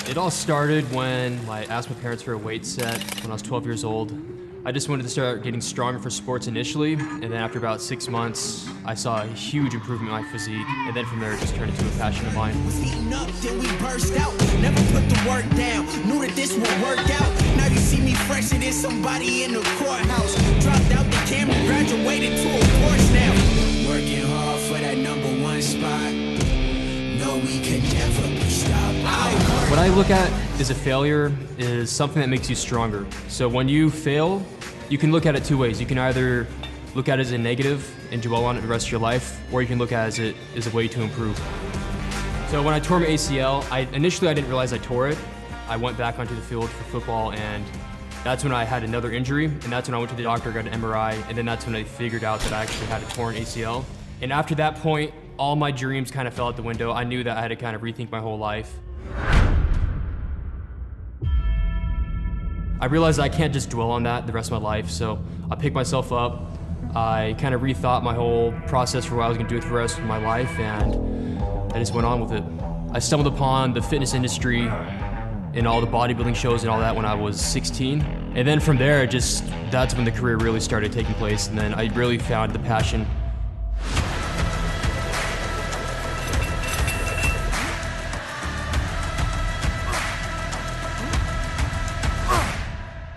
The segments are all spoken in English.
It all started when I asked my parents for a weight set when I was 12 years old. I just wanted to start getting stronger for sports initially, and then after about 6 months, I saw a huge improvement in my physique, and then from there it just turned into a passion of mine. Was heating up, then we burst out. Never put the work down. Knew that this would work out. Now you see me fresher than somebody in the courthouse. Dropped out the camera, graduated to a course now. Working hard for that #1 spot. No, we could never be stopped. What I look at as a failure is something that makes you stronger. So when you fail, you can look at it two ways. You can either look at it as a negative and dwell on it the rest of your life, or you can look at it as a way to improve. So when I tore my ACL, initially I didn't realize I tore it. I went back onto the field for football, and that's when I had another injury, and that's when I went to the doctor, got an MRI, and then that's when I figured out that I actually had a torn ACL. And after that point, all my dreams kind of fell out the window. I knew that I had to kind of rethink my whole life. I realized I can't just dwell on that the rest of my life, so I picked myself up. I kind of rethought my whole process for what I was going to do for the rest of my life, and I just went on with it. I stumbled upon the fitness industry and all the bodybuilding shows and all that when I was 16. And then from there, that's when the career really started taking place, and then I really found the passion.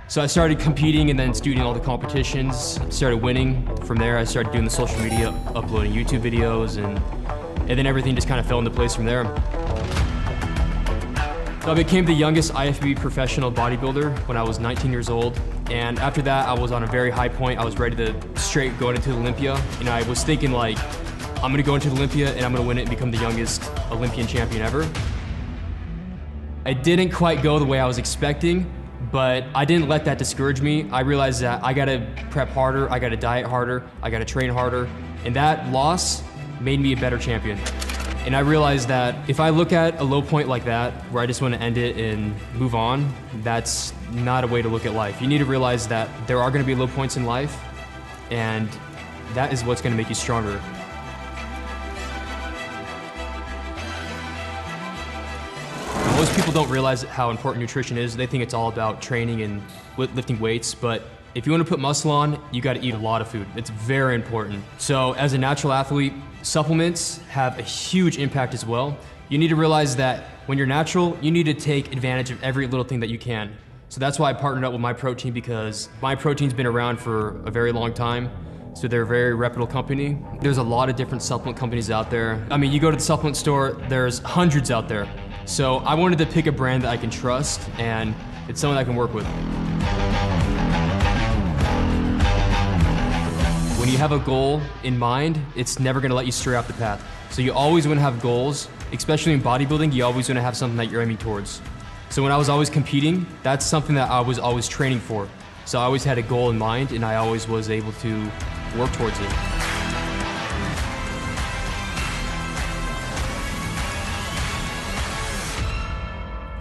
So I started competing and then doing all the competitions, started winning. From there, I started doing the social media, uploading YouTube videos, and then everything just kind of fell into place from there. So I became the youngest IFBB professional bodybuilder when I was 19 years old. And after that, I was on a very high point. I was ready to straight go into Olympia. And I was thinking like, I'm gonna go into Olympia and I'm gonna win it and become the youngest Olympian champion ever. It didn't quite go the way I was expecting, but I didn't let that discourage me. I realized that I gotta prep harder, I gotta diet harder, I gotta train harder, and that loss made me a better champion. And I realized that if I look at a low point like that, where I just wanna end it and move on, that's not a way to look at life. You need to realize that there are gonna be low points in life, and that is what's gonna make you stronger. Most people don't realize how important nutrition is. They think it's all about training and lifting weights, but if you want to put muscle on, you got to eat a lot of food. It's very important. So as a natural athlete, supplements have a huge impact as well. You need to realize that when you're natural, you need to take advantage of every little thing that you can. So that's why I partnered up with MyProtein, because MyProtein's been around for a very long time. So they're a very reputable company. There's a lot of different supplement companies out there. I mean, you go to the supplement store, there's hundreds out there. So I wanted to pick a brand that I can trust, and it's someone I can work with. When you have a goal in mind, it's never gonna let you stray off the path. So you always wanna have goals, especially in bodybuilding, you always wanna have something that you're aiming towards. So when I was always competing, that's something that I was always training for. So I always had a goal in mind, and I always was able to work towards it.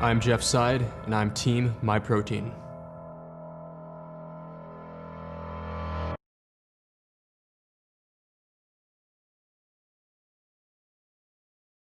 I'm Seid, and I'm Team MyProtein.